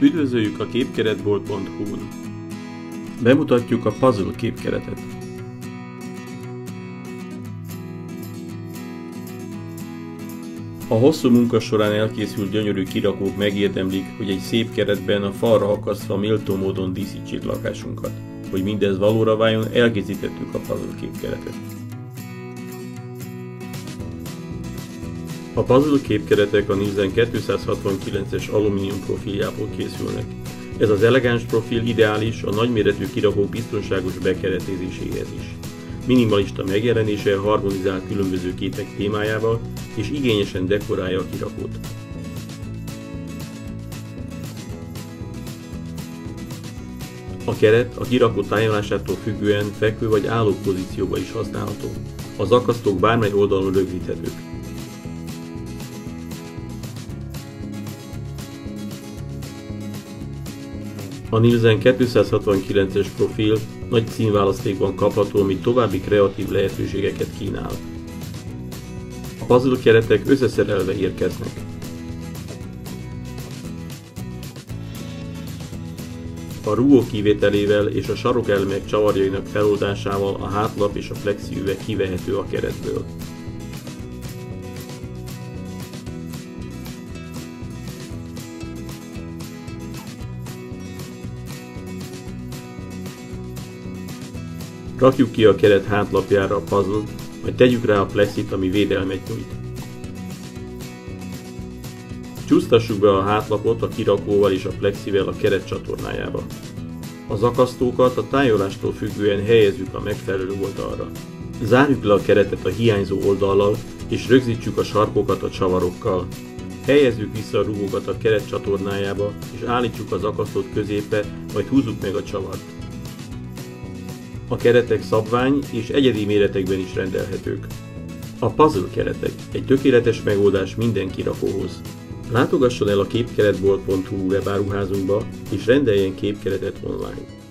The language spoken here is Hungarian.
Üdvözöljük a képkeretbolt.hu-n! Bemutatjuk a puzzle képkeretet. A hosszú munka során elkészült gyönyörű kirakók megérdemlik, hogy egy szép keretben a falra akasztva méltó módon díszítsék lakásunkat. Hogy mindez valóra váljon, elkészítettük a puzzle képkeretet. A puzzle képkeretek a Nielsen 269-es alumínium profiljából készülnek. Ez az elegáns profil ideális a nagyméretű kirakók biztonságos bekeretezéséhez is. Minimalista megjelenése harmonizál különböző képek témájával és igényesen dekorálja a kirakót. A keret a kirakó tájolásától függően fekvő vagy álló pozícióba is használható. Az akasztók bármely oldalon rögzíthetők. A Nielsen 269-es profil nagy színválasztékban kapható, ami további kreatív lehetőségeket kínál. A puzzle keretek összeszerelve érkeznek. A rugó kivételével és a sarokelemek csavarjainak feloldásával a hátlap és a plexiüveg kivehető a keretből. Rakjuk ki a keret hátlapjára a puzzle-t, majd tegyük rá a plexit, ami védelmet nyújt. Csúsztassuk be a hátlapot a kirakóval és a plexivel a keret csatornájába. Az akasztókat a tájolástól függően helyezzük a megfelelő oldalra. Zárjuk le a keretet a hiányzó oldallal és rögzítsük a sarkokat a csavarokkal. Helyezzük vissza a rugókat a keret csatornájába és állítsuk az akasztót középre, majd húzzuk meg a csavart. A keretek szabvány és egyedi méretekben is rendelhetők. A puzzle keretek egy tökéletes megoldás minden kirakóhoz. Látogasson el a képkeretbolt.hu webáruházunkba és rendeljen képkeretet online.